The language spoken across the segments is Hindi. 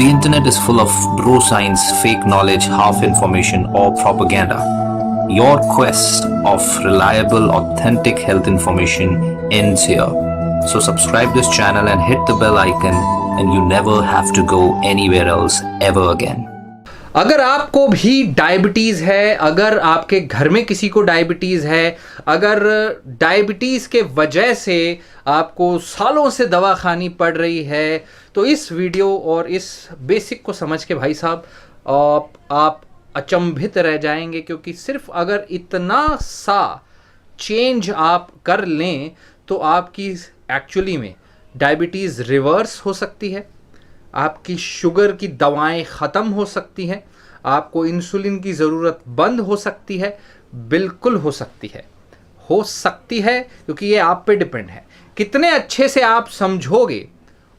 The internet is full of bro science, fake knowledge, half information, or propaganda. Your quest of reliable, authentic health information ends here. So subscribe this channel and hit the bell icon, and you never have to go anywhere else ever again. अगर आपको भी डायबिटीज़ है, अगर आपके घर में किसी को डायबिटीज़ है, अगर डायबिटीज़ के वजह से आपको सालों से दवा खानी पड़ रही है, तो इस वीडियो और इस बेसिक को समझ के भाई साहब आप अचंभित रह जाएंगे, क्योंकि सिर्फ अगर इतना सा चेंज आप कर लें तो आपकी एक्चुअली में डायबिटीज़ रिवर्स हो सकती है, आपकी शुगर की दवाएं ख़त्म हो सकती हैं, आपको इंसुलिन की ज़रूरत बंद हो सकती है। बिल्कुल हो सकती है क्योंकि ये आप पे डिपेंड है। कितने अच्छे से आप समझोगे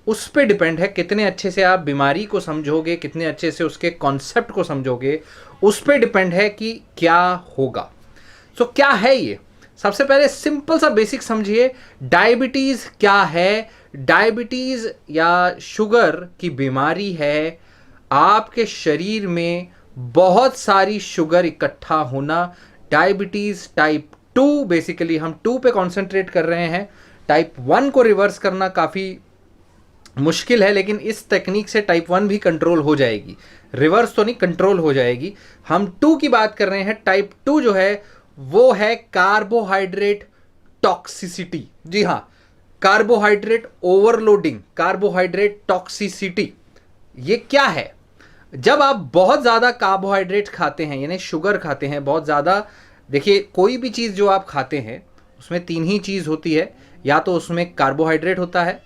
उस पे डिपेंड है, कितने अच्छे से आप बीमारी को समझोगे, कितने अच्छे से उसके कॉन्सेप्ट को समझोगे, उस पे डिपेंड है कि क्या होगा। सो क्या है ये? सबसे पहले सिंपल सा बेसिक समझिए, डायबिटीज़ क्या है। डायबिटीज़ या शुगर की बीमारी है आपके शरीर में बहुत सारी शुगर इकट्ठा होना। डायबिटीज़ टाइप 2, बेसिकली हम 2 पे कॉन्सेंट्रेट कर रहे हैं। टाइप 1 को रिवर्स करना काफ़ी मुश्किल है, लेकिन इस टेक्निक से टाइप 1 भी कंट्रोल हो जाएगी। रिवर्स तो नहीं, कंट्रोल हो जाएगी। हम 2 की बात कर रहे हैं। टाइप 2 जो है वो है कार्बोहाइड्रेट टॉक्सिसिटी। जी हाँ, कार्बोहाइड्रेट ओवरलोडिंग, कार्बोहाइड्रेट टॉक्सिसिटी। ये क्या है? जब आप बहुत ज़्यादा कार्बोहाइड्रेट खाते हैं, यानी शुगर खाते हैं बहुत ज़्यादा। देखिए, कोई भी चीज़ जो आप खाते हैं उसमें 3 ही चीज़ होती है, या तो उसमें कार्बोहाइड्रेट होता है,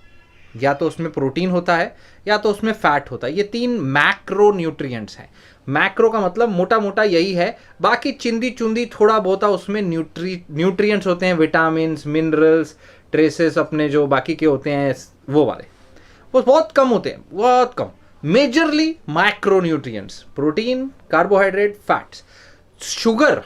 या तो उसमें प्रोटीन होता है, या तो उसमें फैट होता है। ये 3 मैक्रो न्यूट्रिएंट्स हैं। मैक्रो का मतलब मोटा मोटा यही है, बाकी चिंदी चुंदी थोड़ा बहुत उसमें न्यूट्रिएंट्स होते हैं, विटामिन, मिनरल्स, ट्रेसेस अपने जो बाकी के होते हैं वो वाले, वो बहुत कम होते हैं, बहुत कम। Majorly micro nutrients, protein, carbohydrate, fats. Sugar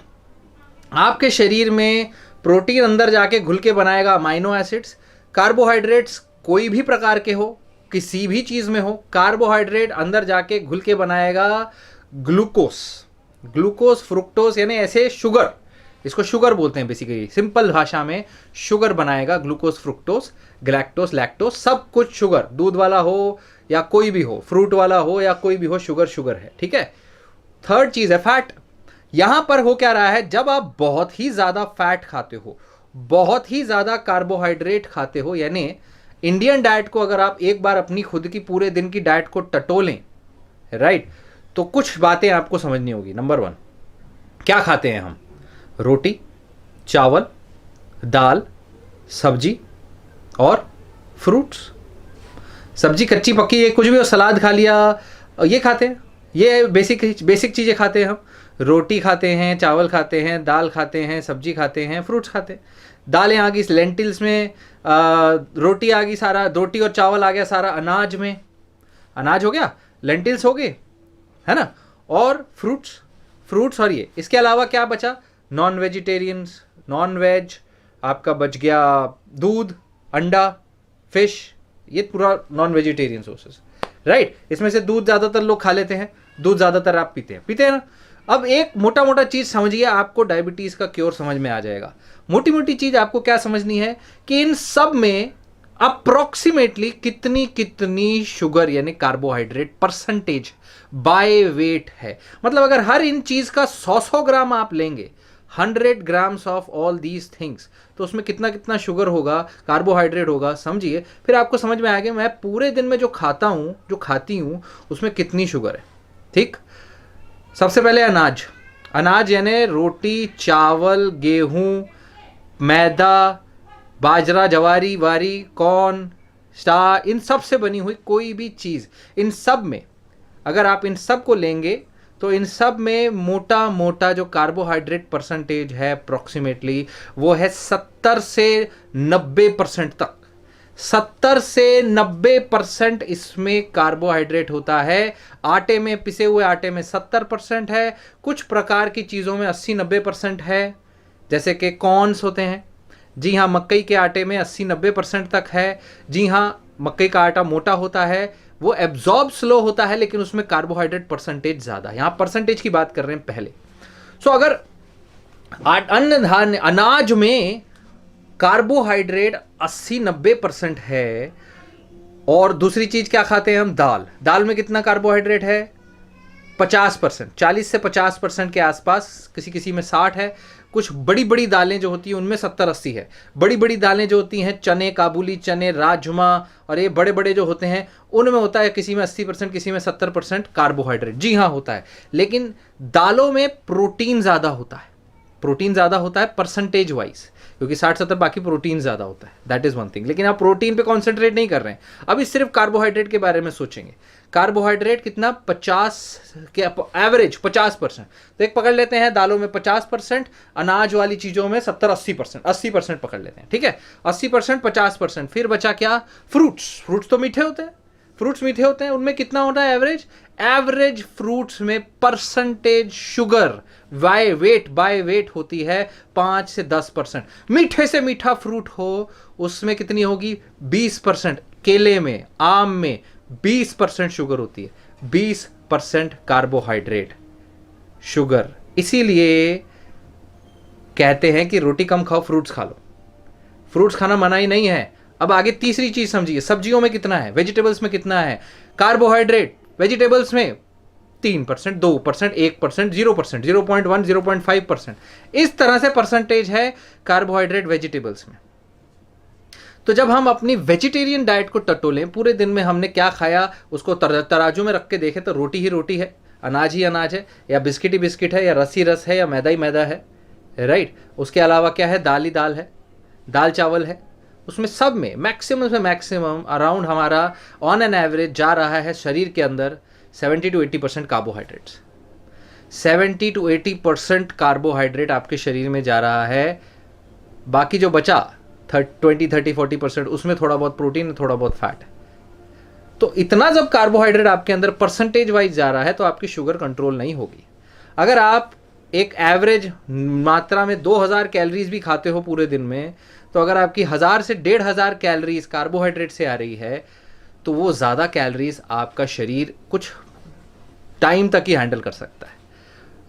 आपके शरीर में प्रोटीन अंदर जाके घुल के बनाएगा अमाइनो एसिड्स। कार्बोहाइड्रेट्स कोई भी प्रकार के हो, किसी भी चीज़ में हो, कार्बोहाइड्रेट अंदर जाके घुल के बनाएगा ग्लूकोस, फ्रुक्टोस, यानी ऐसे शुगर, इसको शुगर बोलते हैं बेसिकली, सिंपल भाषा में शुगर बनाएगा। ग्लूकोस, फ्रुक्टोस, गैलेक्टोस, लैक्टोस, सब कुछ शुगर। दूध वाला हो या कोई भी हो, फ्रूट वाला हो या कोई भी हो, शुगर है। ठीक है। थर्ड चीज़ है फैट। यहां पर हो क्या रहा है, जब आप बहुत ही ज़्यादा फैट खाते हो, बहुत ही ज़्यादा कार्बोहाइड्रेट खाते हो, यानी इंडियन डाइट को अगर आप एक बार अपनी खुद की पूरे दिन की डाइट को टटोलें, राइट, तो कुछ बातें आपको समझनी होगी। नंबर 1, क्या खाते हैं हम? रोटी, चावल, दाल, सब्जी और फ्रूट्स। सब्जी कच्ची पक्की, ये कुछ भी हो, सलाद खा लिया, ये खाते हैं। ये बेसिक चीज़ें खाते हैं हम। रोटी खाते हैं, चावल खाते हैं, दाल खाते हैं, सब्जी खाते हैं, फ्रूट्स खाते हैं। दालें आ गई लेंटिल्स में, रोटी आ गई, सारा रोटी और चावल आ गया सारा अनाज में, अनाज हो गया, लेंटिल्स हो गए, है ना। और फ्रूट्स और ये, इसके अलावा क्या बचा? नॉन वेजिटेरियंस, नॉन वेज आपका बच गया दूध, अंडा, फिश, ये पूरा नॉन वेजिटेरियन सोर्सेस, राइट। इसमें से दूध ज़्यादातर लोग खा लेते हैं, दूध ज़्यादातर आप पीते हैं ना। अब एक मोटा मोटा चीज़ समझिए, आपको डायबिटीज़ का क्योर समझ में आ जाएगा। मोटी मोटी चीज़ आपको क्या समझनी है कि इन सब में अप्रोक्सीमेटली कितनी शुगर यानी कार्बोहाइड्रेट परसेंटेज बाय वेट है। मतलब अगर हर इन चीज़ का 100 ग्राम आप लेंगे, 100 grams of all these things, तो उसमें कितना शुगर होगा, कार्बोहाइड्रेट होगा, समझिए। फिर आपको समझ में आएगा मैं पूरे दिन में जो खाता हूँ, जो खाती हूँ, उसमें कितनी शुगर है। ठीक। सबसे पहले अनाज यानी रोटी, चावल, गेहूँ, मैदा, बाजरा, जवारी, वारी, कॉर्न, स्टार, इन सब से बनी हुई कोई भी चीज़, इन सब में अगर आप इन सब को लेंगे तो इन सब में मोटा मोटा जो कार्बोहाइड्रेट परसेंटेज है अप्रॉक्सीमेटली वो है 70 से 90% तक। 70 से 90% इसमें कार्बोहाइड्रेट होता है। आटे में, पिसे हुए आटे में 70% है, कुछ प्रकार की चीज़ों में 80-90% है, जैसे कि कॉर्न्स होते हैं। जी हाँ, मकई के आटे में 80-90% तक है। जी हाँ, मकई का आटा मोटा होता है, वो एब्जॉर्ब स्लो होता है, लेकिन उसमें कार्बोहाइड्रेट परसेंटेज ज़्यादा है। यहाँ परसेंटेज की बात कर रहे हैं पहले। सो अगर अन्न धान्य अनाज में कार्बोहाइड्रेट 80-90% है, और दूसरी चीज क्या खाते हैं हम, दाल में कितना कार्बोहाइड्रेट है, 50%, 40 से 50% के आसपास, किसी किसी में 60 है। कुछ बड़ी बड़ी दालें जो होती हैं उनमें 70-80 है। बड़ी बड़ी दालें जो होती हैं, चने, काबुली चने, राजमा, और ये बड़े बड़े जो होते हैं उनमें होता है किसी में 80%, किसी में 70% कार्बोहाइड्रेट। जी हाँ, होता है। लेकिन दालों में प्रोटीन ज़्यादा होता है, प्रोटीन ज़्यादा होता है परसेंटेज वाइज, क्योंकि 60-70 बाकी प्रोटीन ज़्यादा होता है, दैट इज़ वन थिंग। लेकिन आप प्रोटीन पे कॉन्सेंट्रेट नहीं कर रहे हैं, अभी सिर्फ कार्बोहाइड्रेट के बारे में सोचेंगे। कार्बोहाइड्रेट कितना, 50 के एवरेज 50%। तो एक पकड़ लेते हैं, दालों में 50%, अनाज वाली चीज़ों में 70-80%, 80% पकड़ लेते हैं, ठीक है। 80%, 50%, फिर बचा क्या, फ्रूट्स तो मीठे होते हैं, फ्रूट्स मीठे होते हैं, उनमें कितना होता है एवरेज फ्रूट्स में परसेंटेज शुगर बाय वेट होती है 5 से 10%। मीठे से मीठा फ्रूट हो उसमें कितनी होगी, 20%। केले में, आम में 20% शुगर होती है, 20% कार्बोहाइड्रेट, शुगर। इसीलिए कहते हैं कि रोटी कम खाओ, फ्रूट्स खा लो। फ्रूट्स खाना मना ही नहीं है। अब आगे तीसरी चीज समझिए, सब्जियों में कितना है, वेजिटेबल्स में कितना है कार्बोहाइड्रेट। वेजिटेबल्स में 3%, 2%, 1%, 0%, 0.1, 0.5%, इस तरह से परसेंटेज है कार्बोहाइड्रेट वेजिटेबल्स में। तो जब हम अपनी वेजिटेरियन डाइट को टटोलें, पूरे दिन में हमने क्या खाया उसको तराजू में रख के देखें तो रोटी ही रोटी है, अनाज ही अनाज है, या बिस्किट ही बिस्किट है, या रस ही रस है, या मैदा ही मैदा है, राइट। उसके अलावा क्या है, दाल ही दाल है, दाल चावल है। उसमें सब में मैक्सिमम अराउंड हमारा ऑन एन एवरेज जा रहा है शरीर के अंदर 70 to 80% कार्बोहाइड्रेट्स। 70 to 80% कार्बोहाइड्रेट आपके शरीर में जा रहा है। बाकी जो बचा 20, 30, 40% उसमें थोड़ा बहुत प्रोटीन, थोड़ा बहुत फैट है। तो इतना जब कार्बोहाइड्रेट आपके अंदर परसेंटेज वाइज जा रहा है तो आपकी शुगर कंट्रोल नहीं होगी। अगर आप एक एवरेज मात्रा में 2000 कैलोरीज भी खाते हो पूरे दिन में, तो अगर आपकी 1000 से 1500 कैलोरीज कार्बोहाइड्रेट से आ रही है तो वो ज़्यादा कैलोरीज आपका शरीर कुछ टाइम तक ही हैंडल कर सकता है।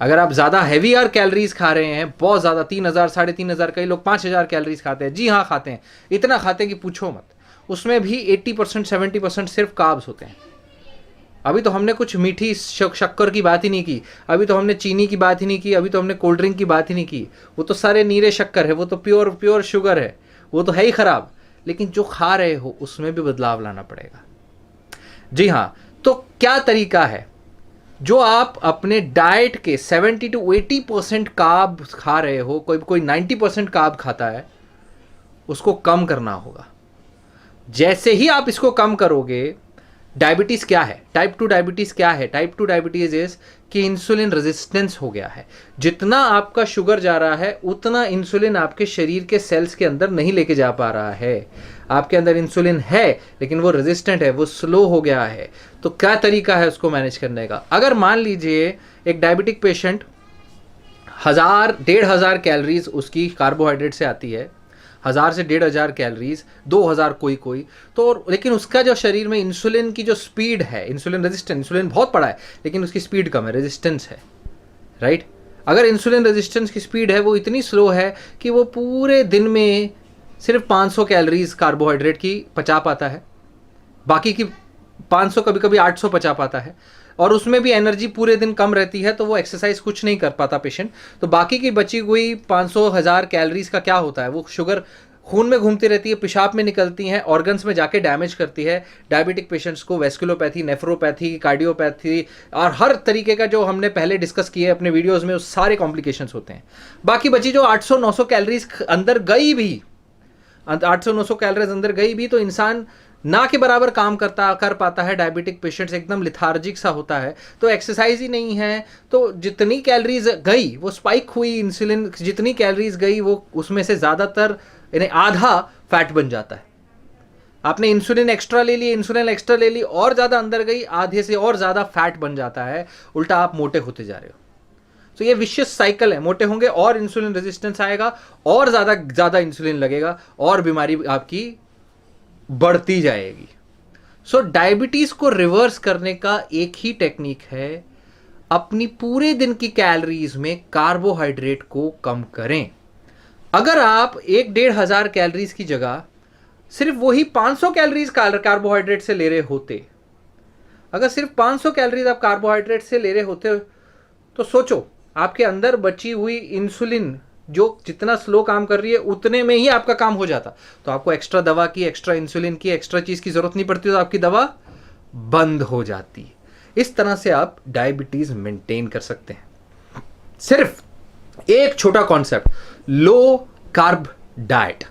अगर आप ज़्यादा हैवीयर कैलोरीज खा रहे हैं, बहुत ज़्यादा 3000, 3500, कई लोग 5000 कैलोरीज खाते हैं, जी हाँ खाते हैं, इतना खाते हैं कि पूछो मत। उसमें भी 80%, 70% सिर्फ कार्ब्स होते हैं। अभी तो हमने कुछ मीठी शक्कर की बात ही नहीं की, अभी तो हमने चीनी की बात ही नहीं की, अभी तो हमने कोल्ड ड्रिंक की बात ही नहीं की। वो तो सारे नीरे शक्कर है, वो तो प्योर शुगर है, वो तो है ही ख़राब। लेकिन जो खा रहे हो उसमें भी बदलाव लाना पड़ेगा। जी हाँ, तो क्या तरीका है, जो आप अपने डाइट के 70 to 80% कार्ब खा रहे हो, कोई 90% कार्ब खाता है, उसको कम करना होगा। जैसे ही आप इसको कम करोगे, डायबिटीज़ क्या है, टाइप 2 डायबिटीज़ क्या है, टाइप 2 डायबिटीज़ इज कि इंसुलिन रेजिस्टेंस हो गया है। जितना आपका शुगर जा रहा है उतना इंसुलिन आपके शरीर के सेल्स के अंदर नहीं लेके जा पा रहा है। आपके अंदर इंसुलिन है लेकिन वो रेजिस्टेंट है, वो स्लो हो गया है। तो क्या तरीका है उसको मैनेज करने का। अगर मान लीजिए एक डायबिटिक पेशेंट 1000-1500 कैलोरीज उसकी कार्बोहाइड्रेट से आती है, 1000 से 1500 कैलोरीज, 2000 कोई तो, लेकिन उसका जो शरीर में इंसुलिन की जो स्पीड है, इंसुलिन रेजिस्टेंस, इंसुलिन बहुत बड़ा है लेकिन उसकी स्पीड कम है, रेजिस्टेंस है, राइट। अगर इंसुलिन रेजिस्टेंस की स्पीड है वो इतनी स्लो है कि वो पूरे दिन में सिर्फ 500 कैलोरीज कार्बोहाइड्रेट की पचा पाता है, बाकी की 500 कभी कभी 800 पचा पाता है, और उसमें भी एनर्जी पूरे दिन कम रहती है तो वो एक्सरसाइज कुछ नहीं कर पाता पेशेंट। तो बाकी की बची हुई 500-1000 कैलोरीज का क्या होता है, वो शुगर खून में घूमती रहती है, पेशाब में निकलती हैं, ऑर्गन्स में जाके डैमेज करती है। डायबिटिक पेशेंट्स को वेस्कुलोपैथी, नेफ्रोपैथी, कार्डियोपैथी और हर तरीके का जो हमने पहले डिस्कस किए अपने वीडियोज़ में, उस सारे कॉम्प्लिकेशंस होते हैं। बाकी बची जो 800-900 कैलोरीज अंदर गई भी, 800-900 कैलोरीज अंदर गई भी तो इंसान ना के बराबर काम कर पाता है। डायबिटिक पेशेंट्स एकदम लिथार्जिक सा होता है, तो एक्सरसाइज ही नहीं है, तो जितनी कैलोरीज गई वो स्पाइक हुई, इंसुलिन जितनी कैलोरीज गई वो उसमें से ज़्यादातर यानी आधा फैट बन जाता है। आपने इंसुलिन एक्स्ट्रा ले ली और ज़्यादा अंदर गई, आधे से और ज़्यादा फैट बन जाता है, उल्टा आप मोटे होते जा रहे हो। तो ये विशियस साइकिल है, मोटे होंगे और इंसुलिन रेजिस्टेंस आएगा और ज़्यादा इंसुलिन लगेगा और बीमारी आपकी बढ़ती जाएगी। सो डायबिटीज को रिवर्स करने का एक ही टेक्निक है, अपनी पूरे दिन की कैलोरीज में कार्बोहाइड्रेट को कम करें। अगर आप 1,500 कैलोरीज की जगह सिर्फ वही 500 कैलोरीज कार्बोहाइड्रेट से ले रहे होते, अगर सिर्फ 500 कैलोरीज आप कार्बोहाइड्रेट से ले रहे होते, तो सोचो आपके अंदर बची हुई इंसुलिन जो जितना स्लो काम कर रही है उतने में ही आपका काम हो जाता, तो आपको एक्स्ट्रा दवा की, एक्स्ट्रा इंसुलिन की, एक्स्ट्रा चीज की जरूरत नहीं पड़ती, तो आपकी दवा बंद हो जाती है। इस तरह से आप डायबिटीज मेंटेन कर सकते हैं। सिर्फ एक छोटा कॉन्सेप्ट, लो कार्ब डाइट।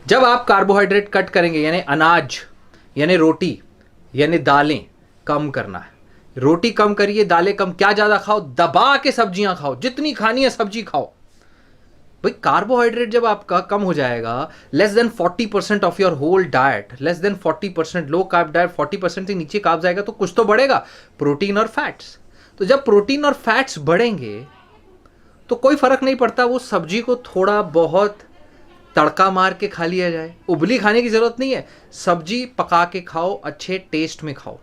जब आप कार्बोहाइड्रेट कट करेंगे, यानी अनाज, यानी रोटी, यानी दालें कम करना है, रोटी कम करिए, दालें कम, क्या ज्यादा खाओ, दबा के सब्जियां खाओ, जितनी खानी है सब्जी खाओ। भाई कार्बोहाइड्रेट जब आपका कम हो जाएगा, less than 40% of your whole diet, less than 40%, low carb diet 40% से नीचे कार्ब जाएगा, तो कुछ तो बढ़ेगा, प्रोटीन और फैट्स। तो जब प्रोटीन और फैट्स बढ़ेंगे तो कोई फर्क नहीं पड़ता वो सब्जी को थोड़ा बहुत तड़का मार के खा लिया जाए, उबली खाने की जरूरत नहीं है, सब्जी पका के खाओ, अच्छे टेस्ट में खाओ,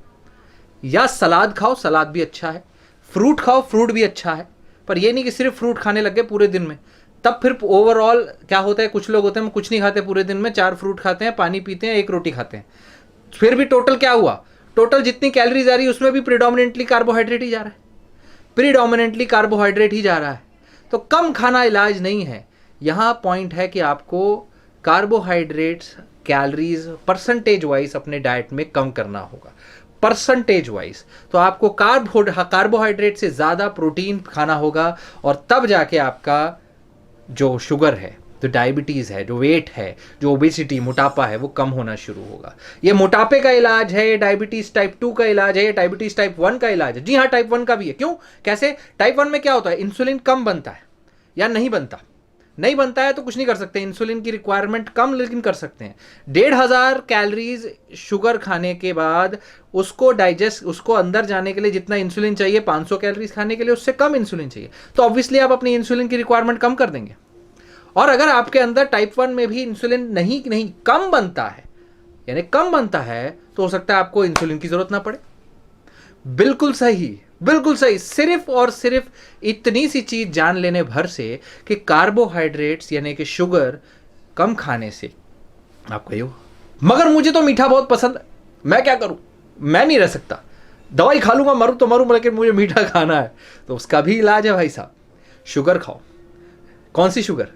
या सलाद खाओ, सलाद भी अच्छा है, फ्रूट खाओ, फ्रूट भी अच्छा है, पर ये नहीं कि सिर्फ फ्रूट खाने लग गए पूरे दिन में, तब फिर ओवरऑल क्या होता है, कुछ लोग होते हैं कुछ नहीं खाते पूरे दिन में, 4 फ्रूट खाते हैं, पानी पीते हैं, 1 रोटी खाते हैं, फिर भी टोटल क्या हुआ, टोटल जितनी कैलोरीज आ रही है उसमें भी प्रीडोमिनेंटली कार्बोहाइड्रेट ही जा रहा है, प्रीडोमिनेंटली कार्बोहाइड्रेट ही जा रहा है। तो कम खाना इलाज नहीं है, यहाँ पॉइंट है कि आपको कार्बोहाइड्रेट्स, कैलोरीज परसेंटेज वाइज अपने डाइट में कम करना होगा, परसेंटेज वाइज। तो आपको कार्बोहाइड्रेट से ज़्यादा प्रोटीन खाना होगा, और तब जाके आपका जो शुगर है, जो डायबिटीज़ है, जो वेट है, जो ओबेसिटी, मोटापा है, वो कम होना शुरू होगा। ये मोटापे का इलाज है, डायबिटीज़ टाइप 2 का इलाज है, डायबिटीज़ टाइप 1 का इलाज है। जी हाँ, टाइप 1 का भी है। क्यों, कैसे? टाइप 1 में क्या होता है, इंसुलिन कम बनता है या नहीं बनता, नहीं बनता है तो कुछ नहीं कर सकते, इंसुलिन की रिक्वायरमेंट कम लेकिन कर सकते हैं। 1,500 कैलोरीज शुगर खाने के बाद उसको डाइजेस्ट, उसको अंदर जाने के लिए जितना इंसुलिन चाहिए, 500 कैलोरीज खाने के लिए उससे कम इंसुलिन चाहिए, तो ऑब्वियसली आप अपनी इंसुलिन की रिक्वायरमेंट कम कर देंगे। और अगर आपके अंदर टाइप 1 में भी इंसुलिन नहीं कम बनता है, यानी कम बनता है, तो हो सकता है आपको इंसुलिन की जरूरत ना पड़े। बिल्कुल सही, बिल्कुल सही। सिर्फ और सिर्फ इतनी सी चीज जान लेने भर से कि कार्बोहाइड्रेट्स यानी कि शुगर कम खाने से आपको ये, मगर मुझे तो मीठा बहुत पसंद है, मैं क्या करूं, मैं नहीं रह सकता, दवाई खा लूंगा, मरूं तो मरूं, लेकिन मुझे मीठा खाना है, तो उसका भी इलाज है भाई साहब, शुगर खाओ। कौन सी शुगर?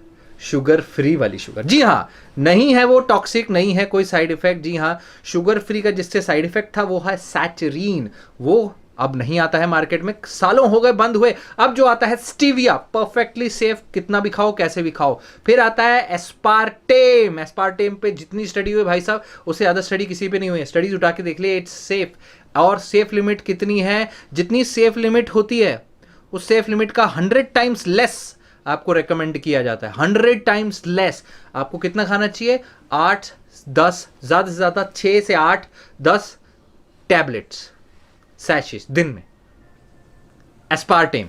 शुगर फ्री वाली शुगर। जी हाँ, नहीं है वो टॉक्सिक, नहीं है कोई साइड इफेक्ट। जी हाँ, शुगर फ्री का जिससे साइड इफेक्ट था वो है सैचरीन, वो अब नहीं आता है मार्केट में, सालों हो गए बंद हुए। अब जो आता है स्टीविया, परफेक्टली सेफ, कितना भी खाओ, कैसे भी खाओ। फिर आता है एस्पार्टेम, एस्पार्टेम पे जितनी स्टडी हुई भाई साहब, उससे ज़्यादा स्टडी किसी पे नहीं हुई है, स्टडीज उठा के देख लिए, इट्स सेफ। और सेफ लिमिट कितनी है? जितनी सेफ लिमिट होती है उस सेफ लिमिट का 100 टाइम्स लेस आपको रेकमेंड किया जाता है, 100 टाइम्स लेस। आपको कितना खाना चाहिए? 8-10, ज़्यादा से ज़्यादा 6 से 8-10 टैबलेट्स, सैशेस दिन में, एस्पार्टेम।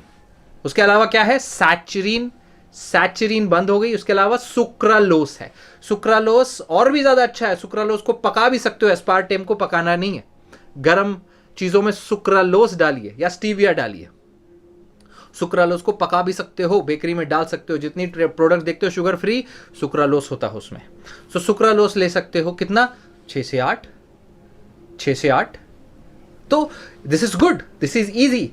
उसके अलावा क्या है? सैचरीन, सैचरीन बंद हो गई। उसके अलावा सुक्रालोस है, सुक्रालोस और भी ज़्यादा अच्छा है, सुक्रालोस को पका भी सकते हो, एस्पार्टेम को पकाना नहीं है। गर्म चीज़ों में सुक्रालोस डालिए या स्टीविया डालिए, सुक्रालोस को पका भी सकते हो, बेकरी में डाल सकते हो, जितनी प्रोडक्ट देखते हो शुगर फ्री, सुक्रालोस होता है उसमें। सो सुक्रालोस ले सकते हो, कितना? 6 से 8, 6 से 8। तो this is good, this is easy,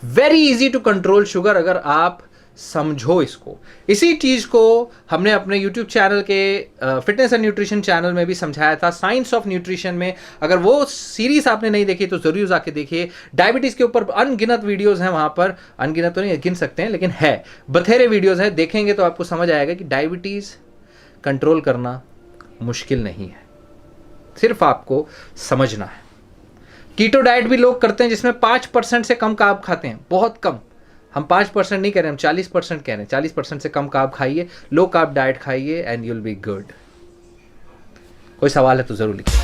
very easy to control sugar, अगर आप समझो इसको। इसी चीज को हमने अपने YouTube चैनल के फिटनेस एंड न्यूट्रिशन चैनल में भी समझाया था, साइंस ऑफ न्यूट्रिशन में। अगर वो सीरीज आपने नहीं देखी तो जरूर जाके देखिए। डायबिटीज के ऊपर अनगिनत वीडियोस हैं वहां पर, अनगिनत तो नहीं गिन सकते हैं, लेकिन है, बथेरे वीडियोस हैं, देखेंगे तो आपको समझ आएगा कि डायबिटीज कंट्रोल करना मुश्किल नहीं है, सिर्फ आपको समझना है। कीटो डाइट भी लोग करते हैं जिसमें 5% से कम कार्ब खाते हैं, बहुत कम। हम 5% नहीं कह रहे, हम 40% कह रहे हैं। 40% से कम कार्ब खाइए, लो कार्ब डाइट खाइए, एंड यूल बी गुड। कोई सवाल है तो जरूर लिखिए।